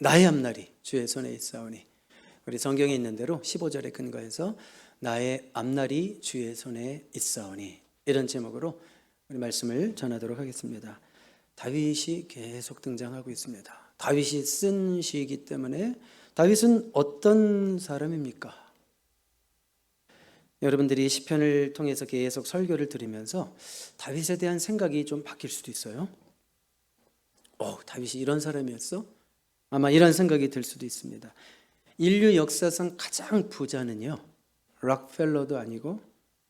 나의 앞날이 주의 손에 있사오니, 우리 성경에 있는 대로 15절에 근거해서 나의 앞날이 주의 손에 있사오니, 이런 제목으로 우리 말씀을 전하도록 하겠습니다. 다윗이 계속 등장하고 있습니다. 다윗이 쓴 시이기 때문에 다윗은 어떤 사람입니까? 여러분들이 시편을 통해서 계속 설교를 들으면서 다윗에 대한 생각이 좀 바뀔 수도 있어요. 다윗이 이런 사람이었어? 아마 이런 생각이 들 수도 있습니다. 인류 역사상 가장 부자는요, 락펠러도 아니고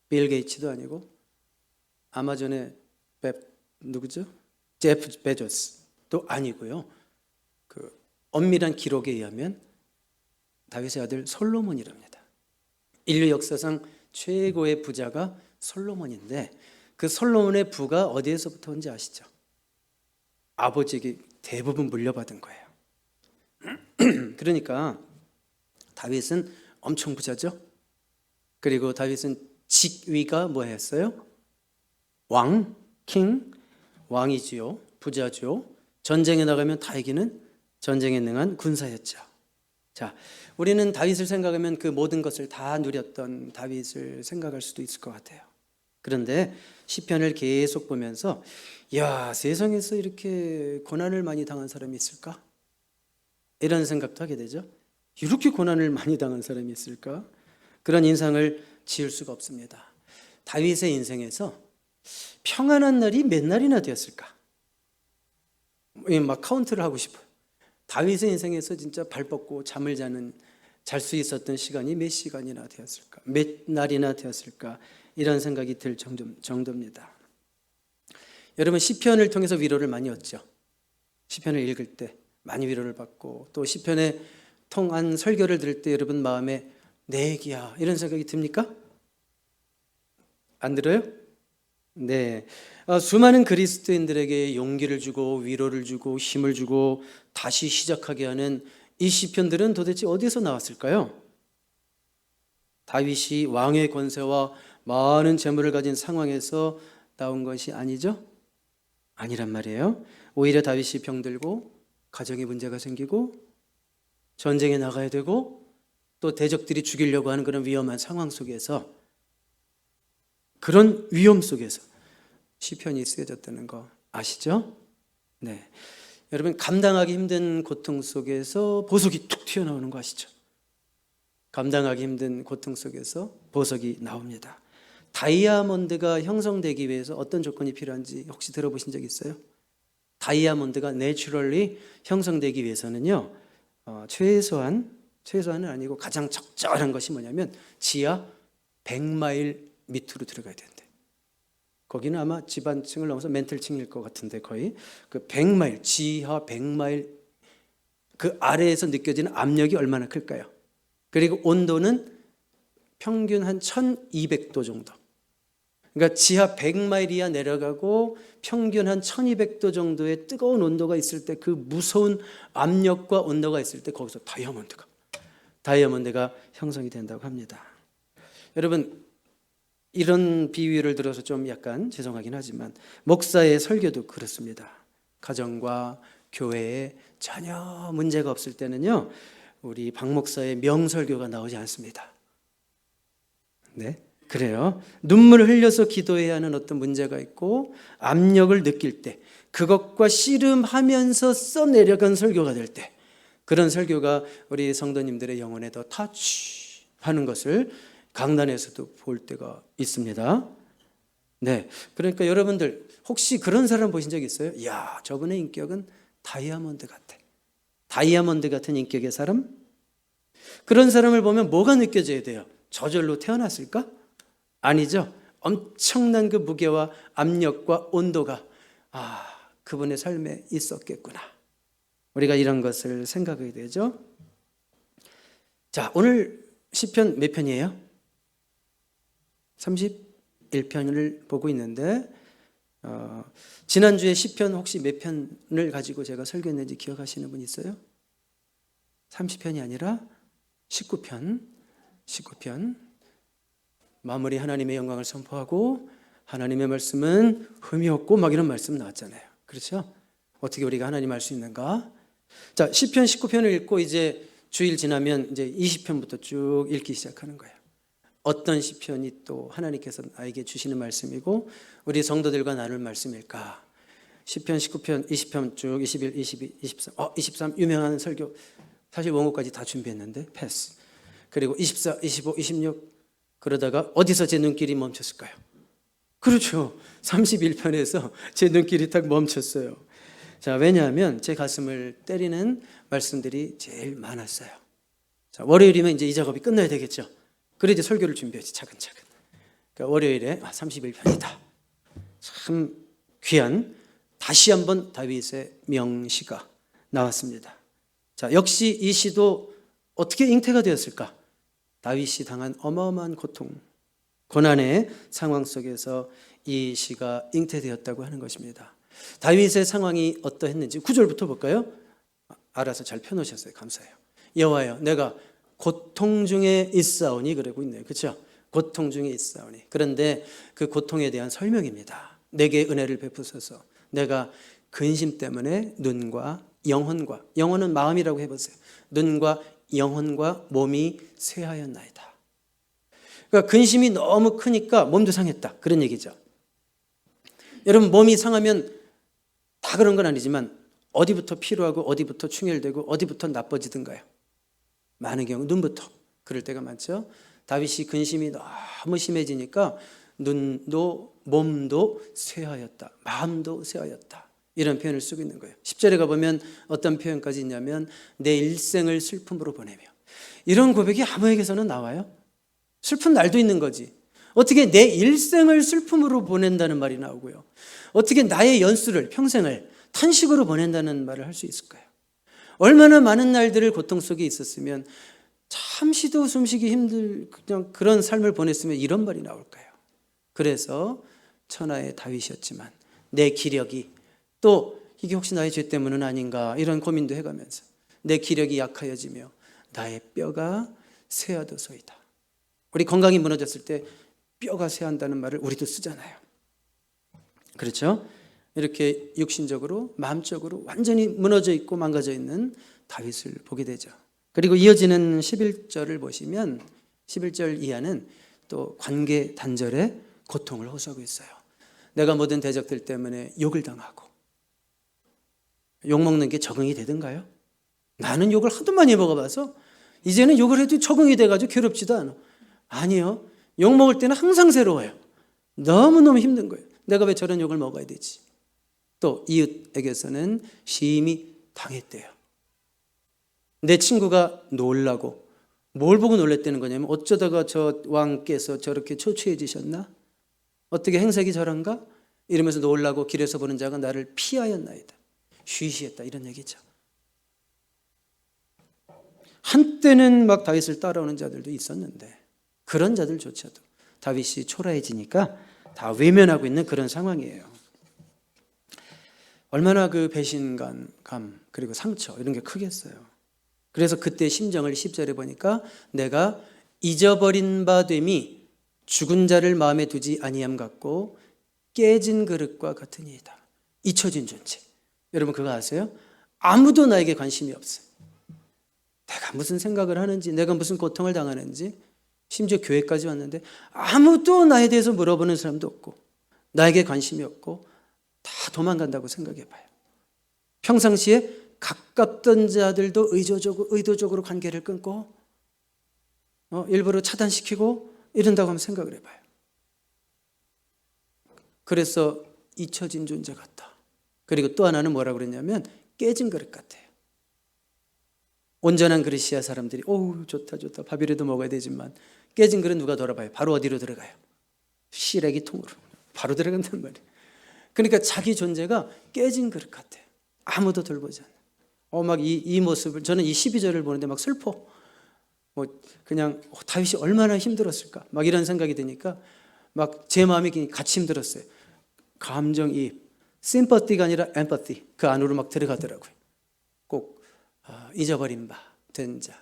빌 게이츠도 아니고 아마존의 누구죠? 제프 베조스도 아니고요. 그 엄밀한 기록에 의하면 다윗의 아들 솔로몬이랍니다. 인류 역사상 최고의 부자가 솔로몬인데, 그 솔로몬의 부가 어디에서부터 온지 아시죠? 아버지에게 대부분 물려받은 거예요. 그러니까 다윗은 엄청 부자죠. 그리고 다윗은 직위가 뭐였어요? 왕, 킹, 왕이지요. 부자죠. 전쟁에 나가면 다 이기는 전쟁에 능한 군사였죠. 자, 우리는 다윗을 생각하면 그 모든 것을 다 누렸던 다윗을 생각할 수도 있을 것 같아요. 그런데 시편을 계속 보면서 세상에서 이렇게 고난을 많이 당한 사람이 있을까? 이런 생각도 하게 되죠. 이렇게 고난을 많이 당한 사람이 있을까? 그런 인상을 지을 수가 없습니다. 다윗의 인생에서 평안한 날이 몇 날이나 되었을까? 막 카운트를 하고 싶어요. 다윗의 인생에서 진짜 발 뻗고 잠을 잘 수 있었던 시간이 몇 시간이나 되었을까? 몇 날이나 되었을까? 이런 생각이 들 정도입니다. 여러분, 시편을 통해서 위로를 많이 얻죠. 시편을 읽을 때 많이 위로를 받고, 또 시편에 통한 설교를 들을 때 여러분 마음에 내 얘기야 이런 생각이 듭니까? 안 들어요? 네. 수많은 그리스도인들에게 용기를 주고 위로를 주고 힘을 주고 다시 시작하게 하는 이 시편들은 도대체 어디서 나왔을까요? 다윗이 왕의 권세와 많은 재물을 가진 상황에서 나온 것이 아니죠? 아니란 말이에요. 오히려 다윗이 병들고 가정에 문제가 생기고 전쟁에 나가야 되고 또 대적들이 죽이려고 하는 그런 위험한 상황 속에서, 그런 위험 속에서 시편이 쓰여졌다는 거 아시죠? 네. 여러분, 감당하기 힘든 고통 속에서 보석이 툭 튀어나오는 거 아시죠? 감당하기 힘든 고통 속에서 보석이 나옵니다. 다이아몬드가 형성되기 위해서 어떤 조건이 필요한지 혹시 들어보신 적 있어요? 다이아몬드가 내추럴리 형성되기 위해서는요, 최소한은 아니고 가장 적절한 것이 뭐냐면 지하 100마일 밑으로 들어가야 된대. 거기는 아마 지반층을 넘어서 멘틀층일 것 같은데, 거의 그 100마일, 지하 100마일 그 아래에서 느껴지는 압력이 얼마나 클까요? 그리고 온도는 평균 한 1200도 정도. 그러니까 지하 100마일 이하 내려가고 평균 한 1200도 정도의 뜨거운 온도가 있을 때, 그 무서운 압력과 온도가 있을 때 거기서 다이아몬드가 형성이 된다고 합니다. 여러분, 이런 비유를 들어서 좀 약간 죄송하긴 하지만 목사의 설교도 그렇습니다. 가정과 교회에 전혀 문제가 없을 때는요, 우리 박 목사의 명설교가 나오지 않습니다. 네, 그래요. 눈물을 흘려서 기도해야 하는 어떤 문제가 있고 압력을 느낄 때, 그것과 씨름하면서 써내려간 설교가 될 때, 그런 설교가 우리 성도님들의 영혼에 더 터치하는 것을 강단에서도 볼 때가 있습니다. 네, 그러니까 여러분들 혹시 그런 사람 보신 적 있어요? 저분의 인격은 다이아몬드 같아. 다이아몬드 같은 인격의 사람? 그런 사람을 보면 뭐가 느껴져야 돼요? 저절로 태어났을까? 아니죠. 엄청난 그 무게와 압력과 온도가 그분의 삶에 있었겠구나. 우리가 이런 것을 생각하게 되죠. 자, 오늘 시편 몇 편이에요? 31편을 보고 있는데, 지난주에 시편 혹시 몇 편을 가지고 제가 설교했는지 기억하시는 분 있어요? 30편이 아니라 19편. 마무리 하나님의 영광을 선포하고 하나님의 말씀은 흠이 없고 막 이런 말씀 나왔잖아요. 그렇죠? 어떻게 우리가 하나님 알 수 있는가? 자, 시편 19편을 읽고 이제 주일 지나면 이제 20편부터 쭉 읽기 시작하는 거예요. 어떤 시편이 또 하나님께서 나에게 주시는 말씀이고 우리 성도들과 나눌 말씀일까? 시편 19편, 20편 쭉 21, 22, 23. 23 유명한 설교. 사실 원고까지 다 준비했는데 패스. 그리고 24, 25, 26 그러다가 어디서 제 눈길이 멈췄을까요? 그렇죠. 31편에서 제 눈길이 딱 멈췄어요. 자, 왜냐하면 제 가슴을 때리는 말씀들이 제일 많았어요. 자, 월요일이면 이제 이 작업이 끝나야 되겠죠. 그래 이제 설교를 준비하지 차근차근. 그러니까 월요일에 31편이다. 참 귀한 다시 한번 다윗의 명시가 나왔습니다. 자, 역시 이 시도 어떻게 잉태가 되었을까? 다윗이 당한 어마어마한 고통, 고난의 상황 속에서 이 시가 잉태되었다고 하는 것입니다. 다윗의 상황이 어떠했는지 9절부터 볼까요? 알아서 잘 펴놓으셨어요. 감사해요. 여호와여, 내가 고통 중에 있사오니 그러고 있네요. 그렇죠? 고통 중에 있사오니. 그런데 그 고통에 대한 설명입니다. 내게 은혜를 베푸소서. 내가 근심 때문에 눈과 영혼과, 영혼은 마음이라고 해보세요. 눈과 영혼과 몸이 쇠하였나이다. 그러니까 근심이 너무 크니까 몸도 상했다. 그런 얘기죠. 여러분, 몸이 상하면 다 그런 건 아니지만 어디부터 피로하고 어디부터 충혈되고 어디부터 나빠지든가요. 많은 경우 눈부터 그럴 때가 많죠. 다윗이 근심이 너무 심해지니까 눈도 몸도 쇠하였다. 마음도 쇠하였다. 이런 표현을 쓰고 있는 거예요. 10절에 가보면 어떤 표현까지 있냐면 내 일생을 슬픔으로 보내며. 이런 고백이 아무에게서는 나와요? 슬픈 날도 있는 거지. 어떻게 내 일생을 슬픔으로 보낸다는 말이 나오고요. 어떻게 나의 연수를 평생을 탄식으로 보낸다는 말을 할 수 있을까요? 얼마나 많은 날들을 고통 속에 있었으면 잠시도 숨쉬기 힘들 그냥 그런 삶을 보냈으면 이런 말이 나올까요? 그래서 천하의 다윗이었지만 내 기력이 또 이게 혹시 나의 죄 때문은 아닌가 이런 고민도 해가면서 내 기력이 약하여지며 나의 뼈가 쇠하도소이다. 우리 건강이 무너졌을 때 뼈가 쇠한다는 말을 우리도 쓰잖아요. 그렇죠? 이렇게 육신적으로 마음적으로 완전히 무너져 있고 망가져 있는 다윗을 보게 되죠. 그리고 이어지는 11절을 보시면 11절 이하는 또 관계 단절의 고통을 호소하고 있어요. 내가 모든 대적들 때문에 욕을 당하고 욕먹는 게 적응이 되던가요? 나는 욕을 하도 많이 먹어봐서 이제는 욕을 해도 적응이 돼가지고 괴롭지도 않아. 아니요. 욕먹을 때는 항상 새로워요. 너무너무 힘든 거예요. 내가 왜 저런 욕을 먹어야 되지? 또 이웃에게서는 심히 당했대요. 내 친구가 놀라고 뭘 보고 놀랬다는 거냐면 어쩌다가 저 왕께서 저렇게 초췌해지셨나? 어떻게 행색이 저런가? 이러면서 놀라고 길에서 보는 자가 나를 피하였나이다. 쉬쉬했다 이런 얘기죠. 한때는 막 다윗을 따라오는 자들도 있었는데 그런 자들조차도 다윗이 초라해지니까 다 외면하고 있는 그런 상황이에요. 얼마나 그 배신감 그리고 상처 이런 게 크겠어요. 그래서 그때 심정을 10절에 보니까 내가 잊어버린 바 됨이 죽은 자를 마음에 두지 아니함 같고 깨진 그릇과 같으니이다. 잊혀진 존재. 여러분 그거 아세요? 아무도 나에게 관심이 없어요. 내가 무슨 생각을 하는지 내가 무슨 고통을 당하는지 심지어 교회까지 왔는데 아무도 나에 대해서 물어보는 사람도 없고 나에게 관심이 없고 다 도망간다고 생각해 봐요. 평상시에 가깝던 자들도 의도적으로 관계를 끊고 일부러 차단시키고 이런다고 하면 생각을 해봐요. 그래서 잊혀진 존재 같다. 그리고 또 하나는 뭐라고 그랬냐면 깨진 그릇 같아요. 온전한 그릇이야 사람들이 좋다 밥이라도 먹어야 되지만 깨진 그릇 누가 돌아봐요? 바로 어디로 들어가요? 시래기 통으로 바로 들어간단 말이에요. 그러니까 자기 존재가 깨진 그릇 같아요. 아무도 돌보지 않아요. 막 이 모습을 저는 이 12절을 보는데 막 슬퍼. 그냥 다윗이 얼마나 힘들었을까? 막 이런 생각이 드니까 막 제 마음이 같이 힘들었어요. 감정이입, 심퍼티가 아니라 엠퍼티 그 안으로 막 들어가더라고요. 꼭 잊어버린 바 된 자,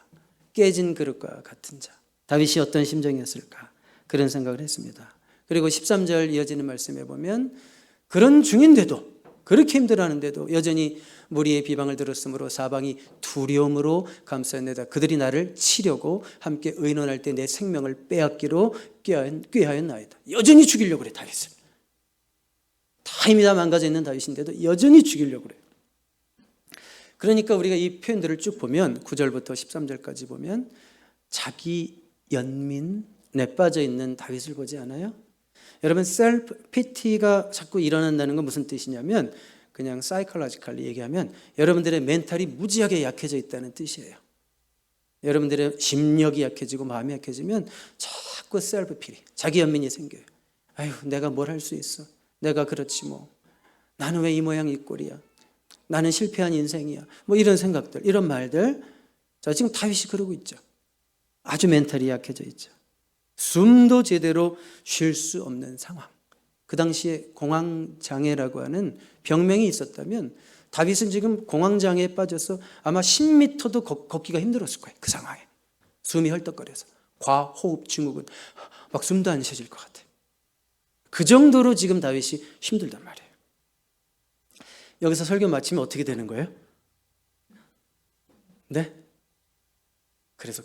깨진 그릇과 같은 자. 다윗이 어떤 심정이었을까? 그런 생각을 했습니다. 그리고 13절 이어지는 말씀에 보면 그런 중인데도 그렇게 힘들어하는데도 여전히 무리의 비방을 들었으므로 사방이 두려움으로 감싸내다 그들이 나를 치려고 함께 의논할 때 내 생명을 빼앗기로 꾀하였나이다. 여전히 죽이려고 그래 다윗을. 다 이미 다 망가져 있는 다윗인데도 여전히 죽이려고 그래. 그러니까 우리가 이 표현들을 쭉 보면 9절부터 13절까지 보면 자기 연민에 빠져 있는 다윗을 보지 않아요? 여러분 셀프 피티가 자꾸 일어난다는 건 무슨 뜻이냐면 그냥 사이콜로지컬리 얘기하면 여러분들의 멘탈이 무지하게 약해져 있다는 뜻이에요. 여러분들의 심력이 약해지고 마음이 약해지면 자꾸 셀프 피티, 자기 연민이 생겨요. 아유 내가 뭘 할 수 있어. 내가 그렇지 뭐. 나는 왜 이 모양 이 꼴이야. 나는 실패한 인생이야. 뭐 이런 생각들, 이런 말들. 자, 지금 다윗이 그러고 있죠. 아주 멘탈이 약해져 있죠. 숨도 제대로 쉴 수 없는 상황. 그 당시에 공황장애라고 하는 병명이 있었다면 다윗은 지금 공황장애에 빠져서 아마 10m도 걷기가 힘들었을 거예요. 그 상황에. 숨이 헐떡거려서. 과호흡 증후군. 막 숨도 안 쉬어질 것 같아요. 그 정도로 지금 다윗이 힘들단 말이에요. 여기서 설교 마치면 어떻게 되는 거예요? 네? 그래서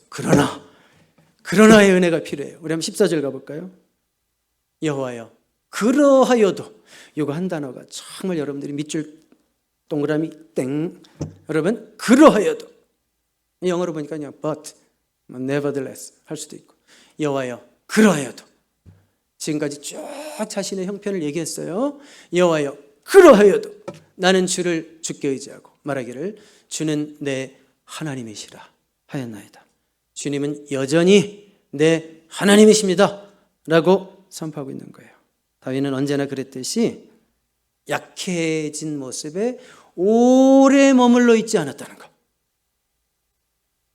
그러나의 은혜가 필요해요. 우리 한번 14절 가볼까요? 여호와여 그러하여도 이거 한 단어가 정말 여러분들이 밑줄 동그라미 땡 여러분 그러하여도 영어로 보니까 그냥 but, nevertheless 할 수도 있고 여호와여 그러하여도 지금까지 쭉 자신의 형편을 얘기했어요. 여호와여 그러하여도 나는 주를 주께 의지하고 말하기를 주는 내 하나님이시라 하였나이다. 주님은 여전히 내 하나님이십니다 라고 선포하고 있는 거예요. 다윗은 언제나 그랬듯이 약해진 모습에 오래 머물러 있지 않았다는 거.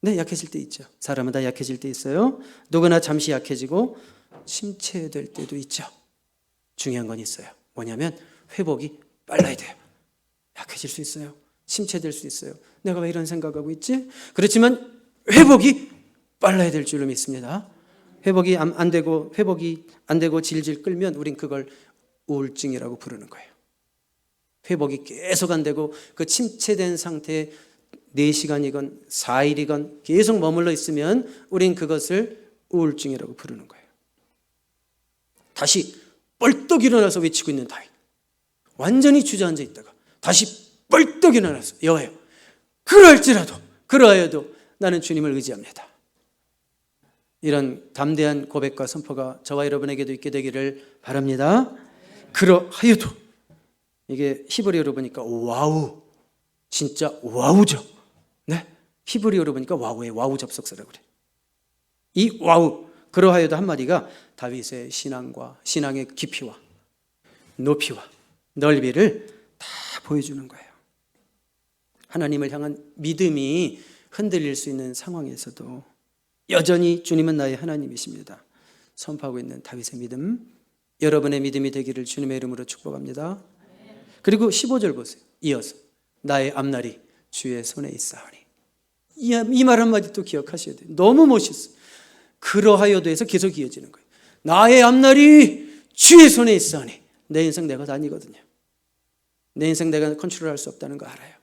네, 약해질 때 있죠. 사람은 다 약해질 때 있어요. 누구나 잠시 약해지고 침체될 때도 있죠. 중요한 건 있어요. 뭐냐면 회복이 빨라야 돼요. 약해질 수 있어요. 침체될 수 있어요. 내가 왜 이런 생각하고 있지? 그렇지만 회복이 빨라야 될 줄로 믿습니다. 회복이 안 되고 질질 끌면 우린 그걸 우울증이라고 부르는 거예요. 회복이 계속 안 되고 그 침체된 상태에 4시간이건 4일이건 계속 머물러 있으면 우린 그것을 우울증이라고 부르는 거예요. 다시 벌떡 일어나서 외치고 있는 다윗. 완전히 주저앉아 있다가 다시 벌떡 일어나서 여호와여 그러하여도 나는 주님을 의지합니다. 이런 담대한 고백과 선포가 저와 여러분에게도 있게 되기를 바랍니다. 그러하여도 이게 히브리어로 보니까 와우 진짜 와우죠. 네, 히브리어로 보니까 와우의 와우 접속사라고 그래. 이 와우 그러하여도 한마디가 다윗의 신앙의 깊이와 높이와 넓이를 다 보여주는 거예요. 하나님을 향한 믿음이 흔들릴 수 있는 상황에서도 여전히 주님은 나의 하나님이십니다 선포하고 있는 다윗의 믿음, 여러분의 믿음이 되기를 주님의 이름으로 축복합니다. 그리고 15절 보세요. 이어서 나의 앞날이 주의 손에 있사오니. 이 말 한마디 또 기억하셔야 돼요. 너무 멋있어요. 그러하여도에서 계속 이어지는 거예요. 나의 앞날이 주의 손에 있사오니. 내 인생 내가 다니거든요. 내 인생 내가 컨트롤할 수 없다는 거 알아요.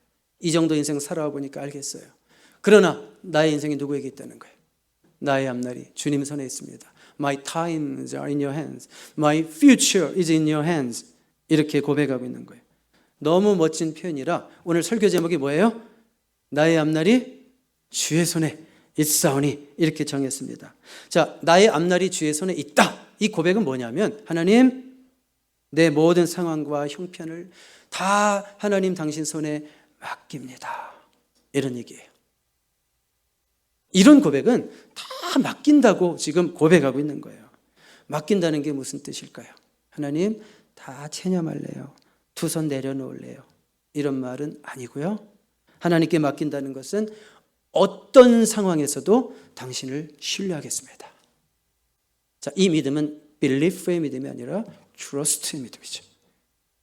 이 정도 인생 살아와 보니까 알겠어요. 그러나 나의 인생이 누구에게 있다는 거예요? 나의 앞날이 주님 손에 있습니다. My times are in your hands. My future is in your hands. 이렇게 고백하고 있는 거예요. 너무 멋진 표현이라 오늘 설교 제목이 뭐예요? 나의 앞날이 주의 손에 있사오니 이렇게 정했습니다. 자, 나의 앞날이 주의 손에 있다. 이 고백은 뭐냐면 하나님 내 모든 상황과 형편을 다 하나님 당신 손에 맡깁니다. 이런 얘기예요. 이런 고백은 다 맡긴다고 지금 고백하고 있는 거예요. 맡긴다는 게 무슨 뜻일까요? 하나님 다 체념할래요. 두 손 내려놓을래요. 이런 말은 아니고요. 하나님께 맡긴다는 것은 어떤 상황에서도 당신을 신뢰하겠습니다. 자, 이 믿음은 belief의 믿음이 아니라 trust의 믿음이죠.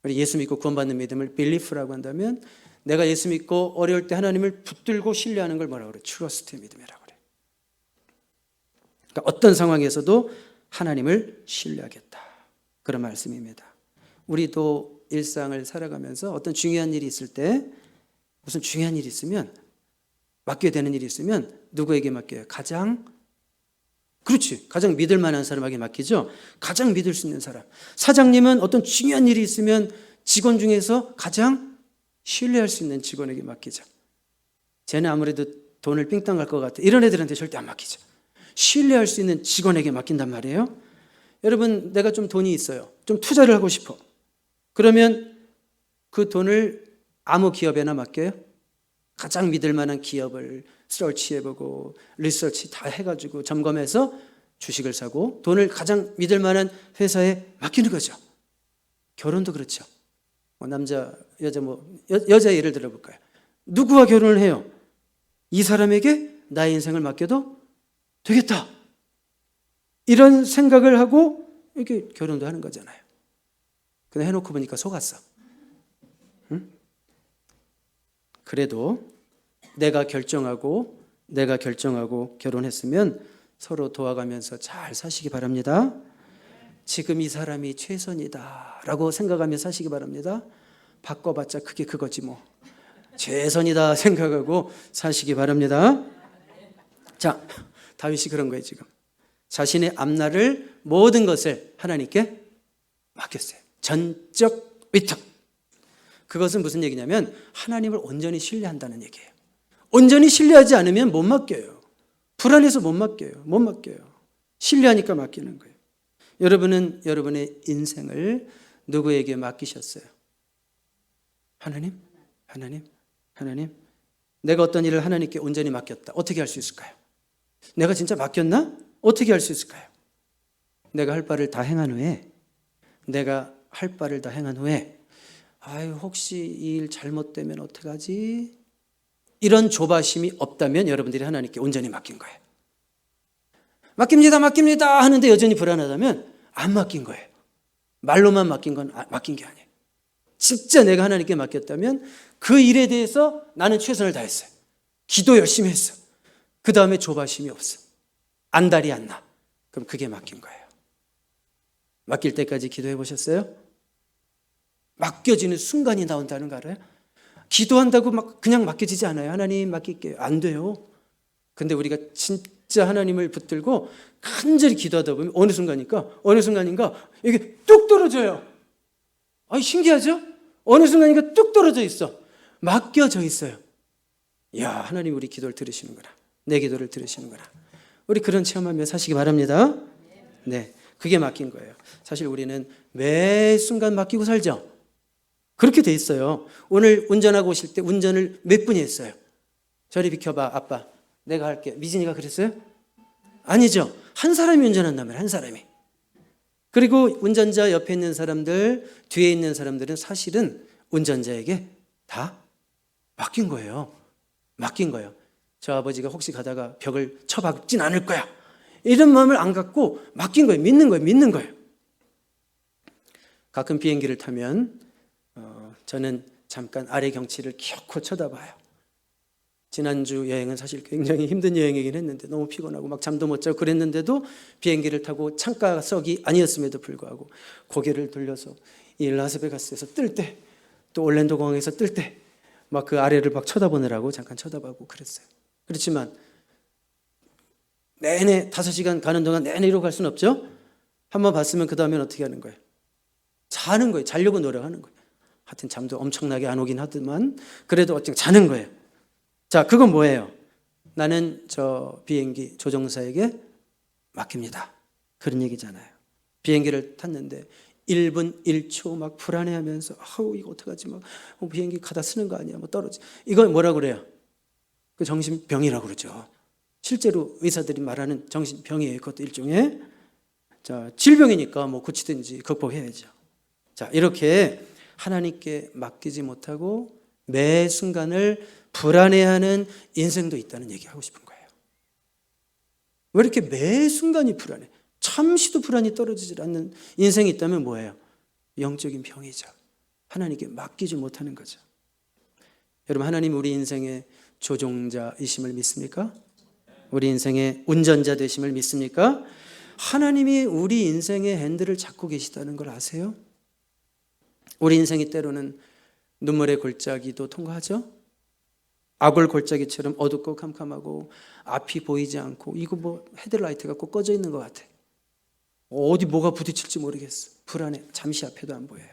우리 예수 믿고 구원받는 믿음을 belief라고 한다면 내가 예수 믿고 어려울 때 하나님을 붙들고 신뢰하는 걸 뭐라고 그래요? trust의 믿음이라고 그래요. 그러니까 어떤 상황에서도 하나님을 신뢰하겠다. 그런 말씀입니다. 우리도 일상을 살아가면서 어떤 중요한 일이 있을 때, 무슨 중요한 일이 있으면, 맡겨야 되는 일이 있으면 누구에게 맡겨요? 가장 믿을 만한 사람에게 맡기죠. 가장 믿을 수 있는 사람. 사장님은 어떤 중요한 일이 있으면 직원 중에서 가장 신뢰할 수 있는 직원에게 맡기죠. 쟤는 아무래도 돈을 삥땅 갈 것 같아. 이런 애들한테 절대 안 맡기죠. 신뢰할 수 있는 직원에게 맡긴단 말이에요. 여러분, 내가 좀 돈이 있어요. 좀 투자를 하고 싶어. 그러면 그 돈을 아무 기업에나 맡겨요? 가장 믿을 만한 기업을 서치해보고 리서치 다 해가지고 점검해서 주식을 사고 돈을 가장 믿을 만한 회사에 맡기는 거죠. 결혼도 그렇죠. 남자, 여자, 여자 예를 들어볼까요? 누구와 결혼을 해요? 이 사람에게 나의 인생을 맡겨도 되겠다. 이런 생각을 하고 이렇게 결혼도 하는 거잖아요. 근데 해놓고 보니까 속았어. 응? 그래도 내가 결정하고 결혼했으면 서로 도와가면서 잘 사시기 바랍니다. 지금 이 사람이 최선이다 라고 생각하며 사시기 바랍니다. 바꿔봤자 그게 그거지 뭐. 최선이다 생각하고 사시기 바랍니다. 자, 다윗이 그런 거예요. 지금 자신의 앞날을 모든 것을 하나님께 맡겼어요. 전적 위탁. 그것은 무슨 얘기냐면 하나님을 온전히 신뢰한다는 얘기예요. 온전히 신뢰하지 않으면 못 맡겨요. 불안해서 못 맡겨요. 신뢰하니까 맡기는 거예요. 여러분은 여러분의 인생을 누구에게 맡기셨어요? 하나님? 내가 어떤 일을 하나님께 온전히 맡겼다. 어떻게 할 수 있을까요? 내가 진짜 맡겼나? 어떻게 할 수 있을까요? 내가 할 바를 다 행한 후에 아유, 혹시 이 일 잘못되면 어떡하지? 이런 조바심이 없다면 여러분들이 하나님께 온전히 맡긴 거예요. 맡깁니다 하는데 여전히 불안하다면 안 맡긴 거예요. 말로만 맡긴 건 맡긴 게 아니에요. 진짜 내가 하나님께 맡겼다면 그 일에 대해서 나는 최선을 다했어요. 기도 열심히 했어. 그 다음에 조바심이 없어. 안달이 안 나. 그럼 그게 맡긴 거예요. 맡길 때까지 기도해 보셨어요? 맡겨지는 순간이 나온다는 거 알아요? 기도한다고 그냥 맡겨지지 않아요. 하나님 맡길게요. 안 돼요. 근데 우리가 진짜 하나님을 붙들고 간절히 기도하다 보면 어느 순간인가 이게 뚝 떨어져요. 아니, 신기하죠? 어느 순간인가 뚝 떨어져 있어. 맡겨져 있어요. 이야, 하나님 우리 기도를 들으시는구나. 내 기도를 들으시는구나. 우리 그런 체험하며 사시기 바랍니다. 네, 그게 맡긴 거예요. 사실 우리는 매 순간 맡기고 살죠. 그렇게 돼 있어요. 오늘 운전하고 오실 때 운전을 몇 분이 했어요? 저리 비켜봐, 아빠. 내가 할게. 미진이가 그랬어요? 아니죠. 한 사람이 운전한단 말이에요. 한 사람이. 그리고 운전자 옆에 있는 사람들, 뒤에 있는 사람들은 사실은 운전자에게 다 맡긴 거예요. 저 아버지가 혹시 가다가 벽을 쳐박진 않을 거야. 이런 마음을 안 갖고 맡긴 거예요. 믿는 거예요. 가끔 비행기를 타면 저는 잠깐 아래 경치를 기어코 쳐다봐요. 지난주 여행은 사실 굉장히 힘든 여행이긴 했는데 너무 피곤하고 막 잠도 못 자고 그랬는데도 비행기를 타고 창가석이 아니었음에도 불구하고 고개를 돌려서 이 라스베가스에서 뜰 때 또 올랜도 공항에서 뜰 때 막 그 아래를 막 쳐다보느라고 잠깐 쳐다보고 그랬어요. 그렇지만 내내 5시간 가는 동안 내내 이러고 갈 수는 없죠. 한번 봤으면 그 다음엔 어떻게 하는 거예요? 자는 거예요. 자려고 노력하는 거예요. 하여튼 잠도 엄청나게 안 오긴 하더만 그래도 어쨌든 자는 거예요. 자, 그건 뭐예요? 나는 저 비행기 조종사에게 맡깁니다. 그런 얘기잖아요. 비행기를 탔는데 1분 1초 막 불안해하면서 아우 이거 어떡하지 막 비행기 가다 쓰는 거 아니야 뭐 떨어지. 이건 뭐라고 그래요? 그 정신병이라고 그러죠. 실제로 의사들이 말하는 정신병이에요. 그것도 일종의 자, 질병이니까 뭐 고치든지 극복해야죠. 자, 이렇게 하나님께 맡기지 못하고 매 순간을 불안해하는 인생도 있다는 얘기하고 싶은 거예요. 왜 이렇게 매 순간이 불안해? 잠시도 불안이 떨어지지 않는 인생이 있다면 뭐예요? 영적인 병이죠. 하나님께 맡기지 못하는 거죠. 여러분, 하나님 우리 인생의 조종자이심을 믿습니까? 우리 인생의 운전자 되심을 믿습니까? 하나님이 우리 인생의 핸들을 잡고 계시다는 걸 아세요? 우리 인생이 때로는 눈물의 골짜기도 통과하죠. 악을 골짜기처럼 어둡고 캄캄하고 앞이 보이지 않고 이거 뭐 헤드라이트가 꼭 꺼져 있는 것 같아. 어디 뭐가 부딪힐지 모르겠어. 불안해. 잠시 앞에도 안 보여요.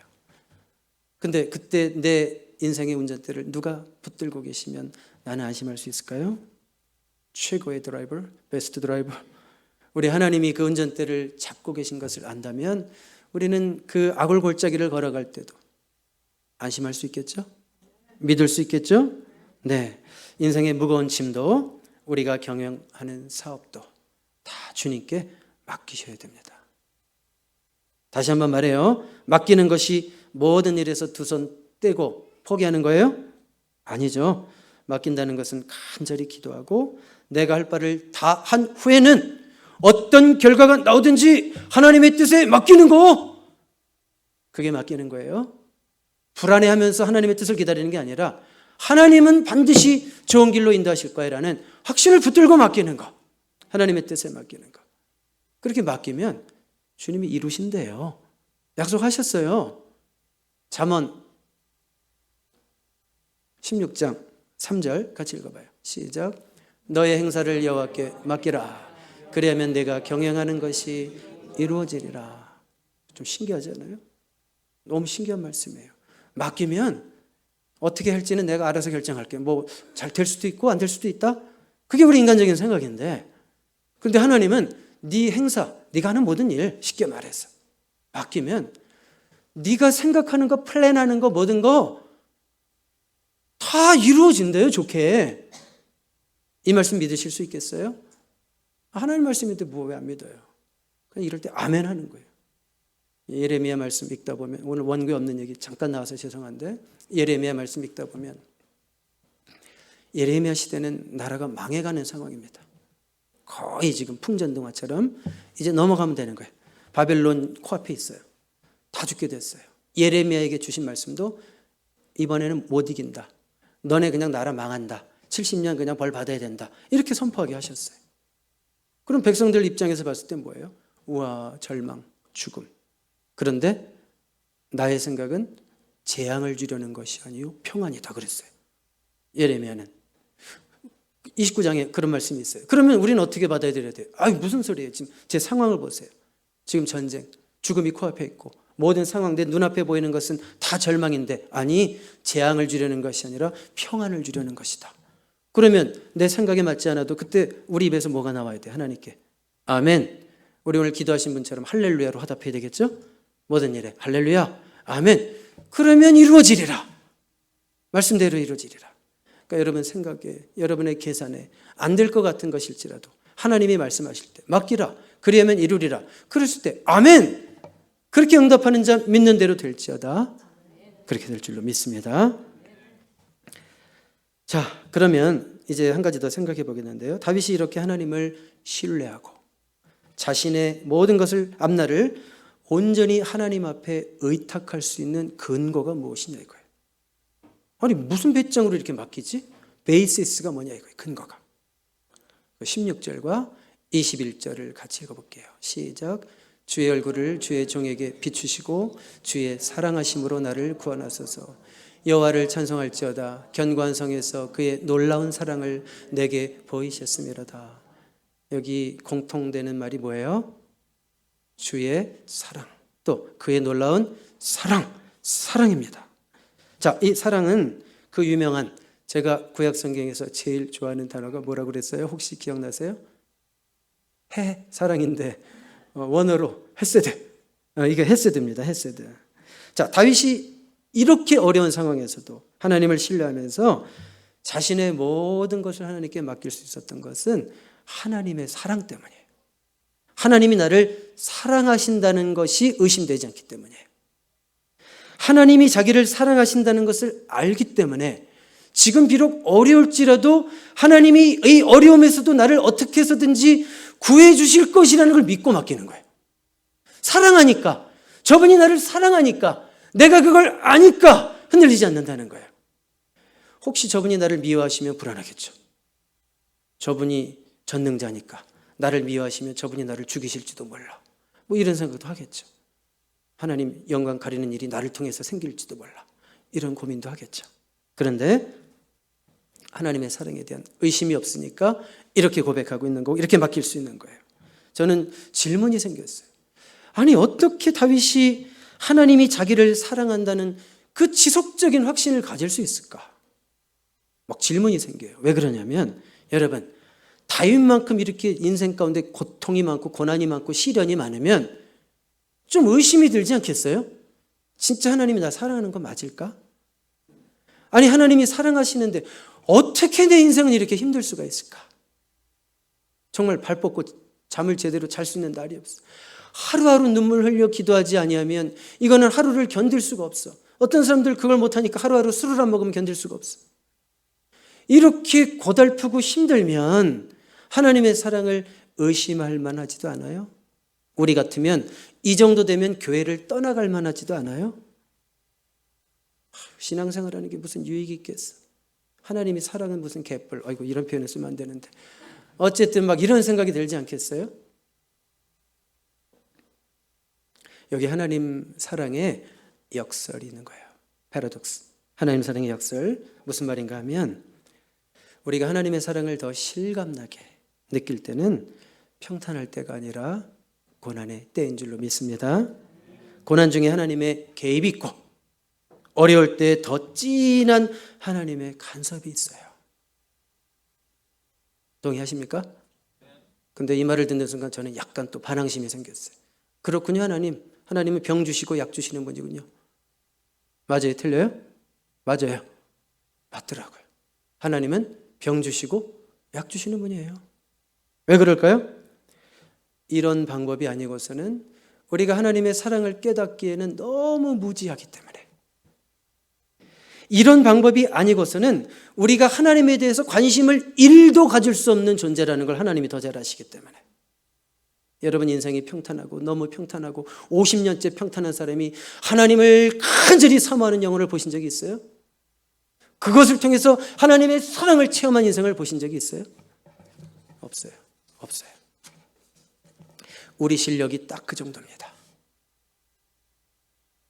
근데 그때 내 인생의 운전대를 누가 붙들고 계시면 나는 안심할 수 있을까요? 최고의 드라이버, 베스트 드라이버. 우리 하나님이 그 운전대를 잡고 계신 것을 안다면 우리는 그 악을 골짜기를 걸어갈 때도 안심할 수 있겠죠? 믿을 수 있겠죠? 네. 인생의 무거운 짐도 우리가 경영하는 사업도 다 주님께 맡기셔야 됩니다. 다시 한번 말해요. 맡기는 것이 모든 일에서 두 손 떼고 포기하는 거예요? 아니죠. 맡긴다는 것은 간절히 기도하고 내가 할 바를 다 한 후에는 어떤 결과가 나오든지 하나님의 뜻에 맡기는 거. 그게 맡기는 거예요. 불안해하면서 하나님의 뜻을 기다리는 게 아니라 하나님은 반드시 좋은 길로 인도하실 거야라는 확신을 붙들고 맡기는 거. 하나님의 뜻에 맡기는 거. 그렇게 맡기면 주님이 이루신대요. 약속하셨어요. 잠언 16장 3절 같이 읽어봐요. 시작. 너의 행사를 여호와께 맡기라. 그리하면 내가 경영하는 것이 이루어지리라. 좀 신기하잖아요. 너무 신기한 말씀이에요. 맡기면 어떻게 할지는 내가 알아서 결정할게. 뭐 잘 될 수도 있고 안 될 수도 있다. 그게 우리 인간적인 생각인데, 그런데 하나님은 네 행사, 네가 하는 모든 일, 쉽게 말해서 맡기면 네가 생각하는 거, 플랜하는 거, 모든 거 다 이루어진대요. 좋게. 이 말씀 믿으실 수 있겠어요? 하나님 말씀인데 뭐 왜 안 믿어요? 그냥 이럴 때 아멘 하는 거예요. 예레미야 말씀 읽다 보면, 오늘 원고에 없는 얘기 잠깐 나와서 죄송한데, 예레미야 말씀 읽다 보면 예레미야 시대는 나라가 망해가는 상황입니다. 거의 지금 풍전등화처럼 이제 넘어가면 되는 거예요. 바벨론 코앞에 있어요. 다 죽게 됐어요. 예레미야에게 주신 말씀도 이번에는 못 이긴다. 너네 그냥 나라 망한다. 70년 그냥 벌 받아야 된다. 이렇게 선포하게 하셨어요. 그럼 백성들 입장에서 봤을 때 뭐예요? 우와, 절망, 죽음. 그런데 나의 생각은 재앙을 주려는 것이 아니요 평안이다 그랬어요. 예레미야는 29장에 그런 말씀이 있어요. 그러면 우리는 어떻게 받아들여야 돼요? 무슨 소리예요? 지금 제 상황을 보세요. 지금 전쟁, 죽음이 코앞에 있고 모든 상황, 내 눈앞에 보이는 것은 다 절망인데, 아니 재앙을 주려는 것이 아니라 평안을 주려는 것이다. 그러면 내 생각에 맞지 않아도 그때 우리 입에서 뭐가 나와야 돼? 하나님께 아멘. 우리 오늘 기도하신 분처럼 할렐루야로 화답해야 되겠죠? 모든 일에 할렐루야, 아멘. 그러면 이루어지리라. 말씀대로 이루어지리라. 그러니까 여러분 생각에, 여러분의 계산에 안 될 것 같은 것일지라도 하나님이 말씀하실 때 맡기라. 그리하면 이루리라. 그랬을 때 아멘. 그렇게 응답하는 자 믿는 대로 될지어다. 그렇게 될 줄로 믿습니다. 자, 그러면 이제 한 가지 더 생각해 보겠는데요. 다윗이 이렇게 하나님을 신뢰하고 자신의 모든 것을 앞날을 온전히 하나님 앞에 의탁할 수 있는 근거가 무엇이냐 이거예요. 아니 무슨 배짱으로 이렇게 맡기지? 베이시스가 뭐냐 이거예요. 근거가. 16절과 21절을 같이 읽어볼게요. 시작. 주의 얼굴을 주의 종에게 비추시고 주의 사랑하심으로 나를 구원하소서. 여호와를 찬송할지어다. 견고한 성에서 그의 놀라운 사랑을 내게 보이셨음이로다. 여기 공통되는 말이 뭐예요? 주의 사랑, 또 그의 놀라운 사랑, 사랑입니다. 자, 이 사랑은 그 유명한, 제가 구약 성경에서 제일 좋아하는 단어가 뭐라고 그랬어요? 혹시 기억나세요? 사랑인데 원어로 헤세드. 이게 헤세드입니다. 헤세드. 자, 다윗이 이렇게 어려운 상황에서도 하나님을 신뢰하면서 자신의 모든 것을 하나님께 맡길 수 있었던 것은 하나님의 사랑 때문이에요. 하나님이 나를 사랑하신다는 것이 의심되지 않기 때문이에요. 하나님이 자기를 사랑하신다는 것을 알기 때문에 지금 비록 어려울지라도 하나님이 이 어려움에서도 나를 어떻게 해서든지 구해 주실 것이라는 걸 믿고 맡기는 거예요. 사랑하니까, 저분이 나를 사랑하니까, 내가 그걸 아니까 흔들리지 않는다는 거예요. 혹시 저분이 나를 미워하시면 불안하겠죠. 저분이 전능자니까 나를 미워하시면 저분이 나를 죽이실지도 몰라. 뭐 이런 생각도 하겠죠. 하나님 영광 가리는 일이 나를 통해서 생길지도 몰라. 이런 고민도 하겠죠. 그런데 하나님의 사랑에 대한 의심이 없으니까 이렇게 고백하고 있는 거고 이렇게 맡길 수 있는 거예요. 저는 질문이 생겼어요. 아니 어떻게 다윗이 하나님이 자기를 사랑한다는 그 지속적인 확신을 가질 수 있을까? 막 질문이 생겨요. 왜 그러냐면 여러분 다윗만큼 이렇게 인생 가운데 고통이 많고 고난이 많고 시련이 많으면 좀 의심이 들지 않겠어요? 진짜 하나님이 나 사랑하는 거 맞을까? 아니 하나님이 사랑하시는데 어떻게 내 인생은 이렇게 힘들 수가 있을까? 정말 발 뻗고 잠을 제대로 잘 수 있는 날이 없어. 하루하루 눈물 흘려 기도하지 아니하면 이거는 하루를 견딜 수가 없어. 어떤 사람들 그걸 못하니까 하루하루 술을 안 먹으면 견딜 수가 없어. 이렇게 고달프고 힘들면 하나님의 사랑을 의심할 만하지도 않아요? 우리 같으면 이 정도 되면 교회를 떠나갈 만하지도 않아요? 신앙생활하는 게 무슨 유익이 있겠어? 하나님이 사랑은 무슨 개뿔. 아이고 이런 표현을 쓰면 안 되는데 어쨌든 막 이런 생각이 들지 않겠어요? 여기 하나님 사랑의 역설이 있는 거예요. 패러독스. 하나님 사랑의 역설. 무슨 말인가 하면 우리가 하나님의 사랑을 더 실감나게 느낄 때는 평탄할 때가 아니라 고난의 때인 줄로 믿습니다. 고난 중에 하나님의 개입이 있고 어려울 때 더 진한 하나님의 간섭이 있어요. 동의하십니까? 근데 이 말을 듣는 순간 저는 약간 또 반항심이 생겼어요. 그렇군요, 하나님. 하나님은 병 주시고 약 주시는 분이군요. 맞아요? 틀려요? 맞아요. 맞더라고요. 하나님은 병 주시고 약 주시는 분이에요. 왜 그럴까요? 이런 방법이 아니고서는 우리가 하나님의 사랑을 깨닫기에는 너무 무지하기 때문에 이런 방법이 아니고서는 우리가 하나님에 대해서 관심을 1도 가질 수 없는 존재라는 걸 하나님이 더 잘 아시기 때문에 여러분 인생이 평탄하고 너무 평탄하고 50년째 평탄한 사람이 하나님을 간절히 사모하는 영혼을 보신 적이 있어요? 그것을 통해서 하나님의 사랑을 체험한 인생을 보신 적이 있어요? 없어요. 없어요. 우리 실력이 딱 그 정도입니다.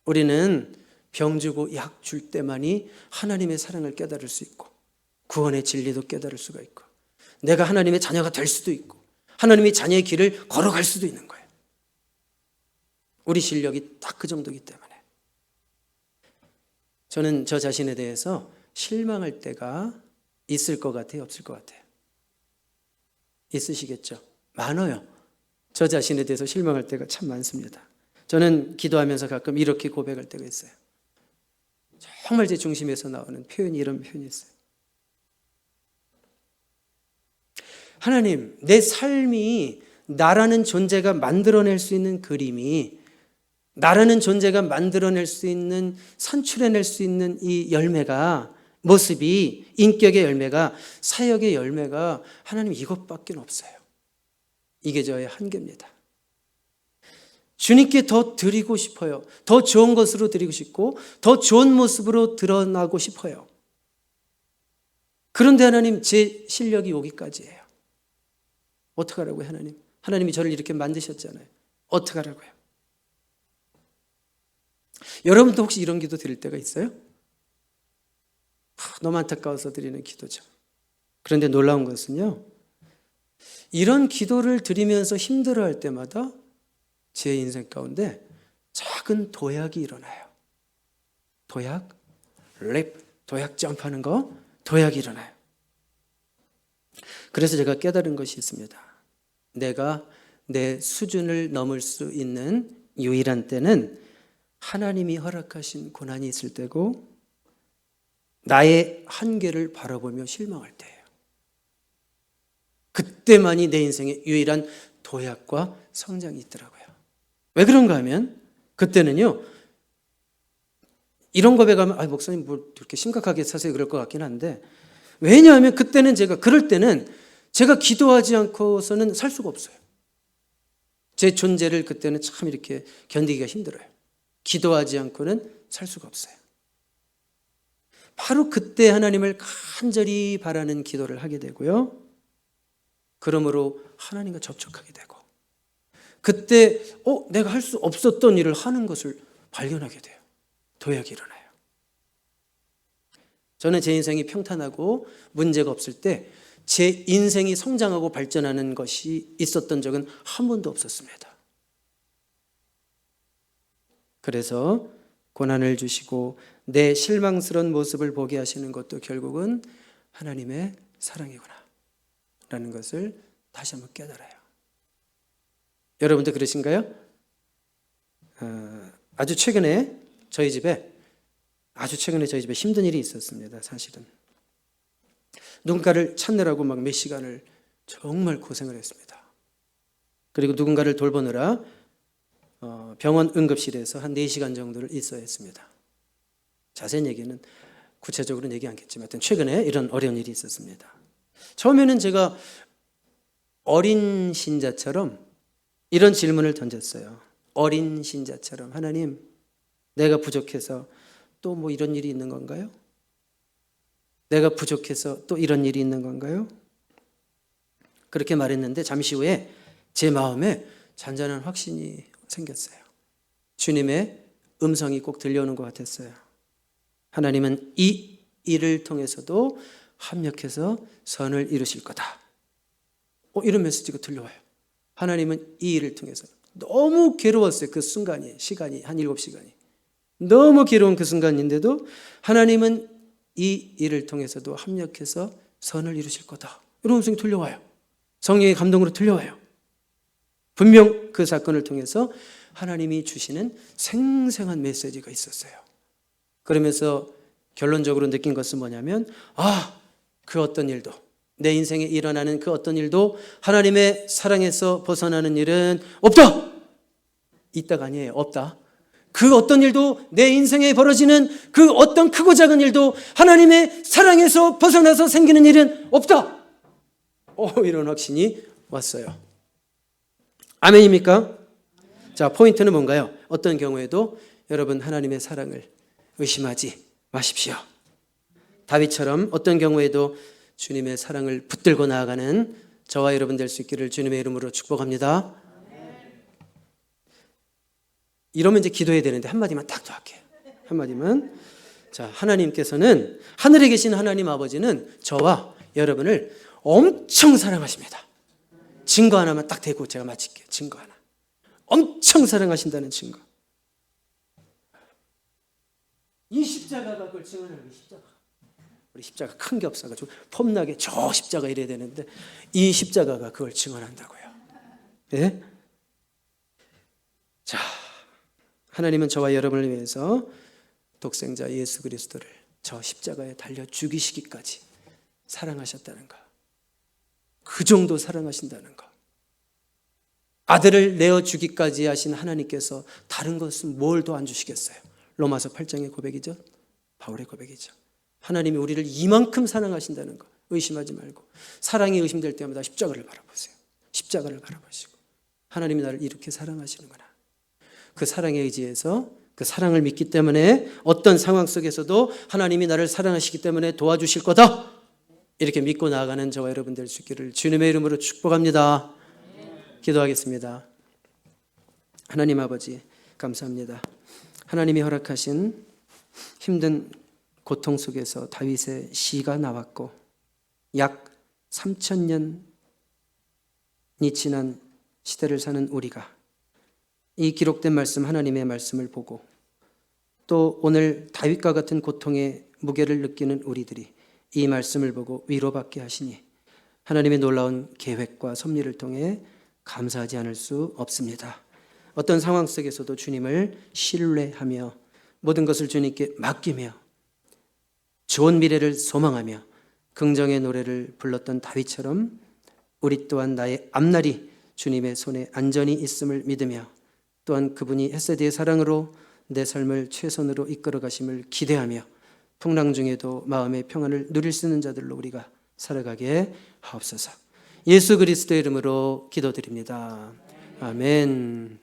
우리는 병 주고 약 줄 때만이 하나님의 사랑을 깨달을 수 있고 구원의 진리도 깨달을 수가 있고 내가 하나님의 자녀가 될 수도 있고 하나님의 자녀의 길을 걸어갈 수도 있는 거예요. 우리 실력이 딱 그 정도이기 때문에 저는 저 자신에 대해서 실망할 때가 있을 것 같아요? 없을 것 같아요? 있으시겠죠? 많아요. 저 자신에 대해서 실망할 때가 참 많습니다. 저는 기도하면서 가끔 이렇게 고백할 때가 있어요. 정말 제 중심에서 나오는 표현이 이런 표현이 있어요. 하나님, 내 삶이 나라는 존재가 만들어낼 수 있는 그림이 나라는 존재가 만들어낼 수 있는 산출해낼 수 있는 이 열매가 모습이 인격의 열매가 사역의 열매가 하나님 이것밖에 없어요. 이게 저의 한계입니다. 주님께 더 드리고 싶어요. 더 좋은 것으로 드리고 싶고 더 좋은 모습으로 드러나고 싶어요. 그런데 하나님 제 실력이 여기까지예요. 어떡하라고요 하나님? 하나님이 저를 이렇게 만드셨잖아요. 어떡하라고요? 여러분도 혹시 이런 기도 드릴 때가 있어요? 너무 안타까워서 드리는 기도죠. 그런데 놀라운 것은요. 이런 기도를 드리면서 힘들어할 때마다 제 인생 가운데 작은 도약이 일어나요. 도약, 랩, 도약 점프하는 거, 도약이 일어나요. 그래서 제가 깨달은 것이 있습니다. 내가 내 수준을 넘을 수 있는 유일한 때는 하나님이 허락하신 고난이 있을 때고 나의 한계를 바라보며 실망할 때예요. 그때만이 내 인생의 유일한 도약과 성장이 있더라고요. 왜 그런가 하면 그때는요. 이런 고백하면 목사님 뭐 이렇게 심각하게 사세요 그럴 것 같긴 한데 왜냐하면 그때는 그럴 때는 제가 기도하지 않고서는 살 수가 없어요. 제 존재를 그때는 참 이렇게 견디기가 힘들어요. 기도하지 않고는 살 수가 없어요. 바로 그때 하나님을 간절히 바라는 기도를 하게 되고요. 그러므로 하나님과 접촉하게 되고 그때 내가 할 수 없었던 일을 하는 것을 발견하게 돼요. 도약이 일어나요. 저는 제 인생이 평탄하고 문제가 없을 때 제 인생이 성장하고 발전하는 것이 있었던 적은 한 번도 없었습니다. 그래서 고난을 주시고 내 실망스러운 모습을 보게 하시는 것도 결국은 하나님의 사랑이구나 라는 것을 다시 한번 깨달아요. 여러분도 그러신가요? 아주 최근에 저희 집에 힘든 일이 있었습니다. 사실은 누군가를 찾느라고 막 몇 시간을 정말 고생을 했습니다. 그리고 누군가를 돌보느라 병원 응급실에서 한 4시간 정도를 있어야 했습니다. 자세한 얘기는 구체적으로는 얘기 않겠지만 하여튼 최근에 이런 어려운 일이 있었습니다. 처음에는 제가 어린 신자처럼 이런 질문을 던졌어요. 어린 신자처럼 하나님, 내가 부족해서 또 뭐 이런 일이 있는 건가요? 내가 부족해서 또 이런 일이 있는 건가요? 그렇게 말했는데 잠시 후에 제 마음에 잔잔한 확신이 생겼어요. 주님의 음성이 꼭 들려오는 것 같았어요. 하나님은 이 일을 통해서도 합력해서 선을 이루실 거다. 이런 메시지가 들려와요. 하나님은 이 일을 통해서. 너무 괴로웠어요. 그 순간이, 시간이 한 7시간이. 너무 괴로운 그 순간인데도 하나님은 이 일을 통해서도 합력해서 선을 이루실 거다. 이런 음성이 들려와요. 성령의 감동으로 들려와요. 분명 그 사건을 통해서 하나님이 주시는 생생한 메시지가 있었어요. 그러면서 결론적으로 느낀 것은 뭐냐면 그 어떤 일도, 내 인생에 일어나는 그 어떤 일도 하나님의 사랑에서 벗어나는 일은 없다. 있다가 아니에요. 없다. 그 어떤 일도, 내 인생에 벌어지는 그 어떤 크고 작은 일도 하나님의 사랑에서 벗어나서 생기는 일은 없다. 이런 확신이 왔어요. 아멘입니까? 자, 포인트는 뭔가요? 어떤 경우에도 여러분 하나님의 사랑을 의심하지 마십시오. 다윗처럼 어떤 경우에도 주님의 사랑을 붙들고 나아가는 저와 여러분 될 수 있기를 주님의 이름으로 축복합니다. 이러면 이제 기도해야 되는데 한마디만 딱 더 할게요. 한마디만. 자, 하나님께서는, 하늘에 계신 하나님 아버지는 저와 여러분을 엄청 사랑하십니다. 증거 하나만 딱 대고 제가 마칠게요. 증거 하나. 엄청 사랑하신다는 증거. 이 십자가가 그걸 증언하는 게 십자가. 우리 십자가 큰 게 없어가지고 폼나게 저 십자가 이래야 되는데 이 십자가가 그걸 증언한다고요. 네? 자, 하나님은 저와 여러분을 위해서 독생자 예수 그리스도를 저 십자가에 달려 죽이시기까지 사랑하셨다는 것. 그 정도 사랑하신다는 것. 아들을 내어 주기까지 하신 하나님께서 다른 것은 뭘 더 안 주시겠어요? 로마서 8장의 고백이죠. 바울의 고백이죠. 하나님이 우리를 이만큼 사랑하신다는 것 의심하지 말고, 사랑이 의심될 때마다 십자가를 바라보세요. 십자가를 바라보시고 하나님이 나를 이렇게 사랑하시는구나. 그 사랑에 의지해서, 그 사랑을 믿기 때문에 어떤 상황 속에서도 하나님이 나를 사랑하시기 때문에 도와주실 거다. 이렇게 믿고 나아가는 저와 여러분 될 수 있기를 주님의 이름으로 축복합니다. 기도하겠습니다. 하나님 아버지 감사합니다. 하나님이 허락하신 힘든 고통 속에서 다윗의 시가 나왔고 약 3000년이 지난 시대를 사는 우리가 이 기록된 말씀, 하나님의 말씀을 보고 또 오늘 다윗과 같은 고통의 무게를 느끼는 우리들이 이 말씀을 보고 위로받게 하시니 하나님의 놀라운 계획과 섭리를 통해 감사하지 않을 수 없습니다. 어떤 상황 속에서도 주님을 신뢰하며 모든 것을 주님께 맡기며 좋은 미래를 소망하며 긍정의 노래를 불렀던 다윗처럼 우리 또한 나의 앞날이 주님의 손에 안전히 있음을 믿으며 또한 그분이 헤세드의 사랑으로 내 삶을 최선으로 이끌어 가심을 기대하며 풍랑 중에도 마음의 평안을 누릴 수 있는 자들로 우리가 살아가게 하옵소서. 예수 그리스도의 이름으로 기도드립니다. 아멘.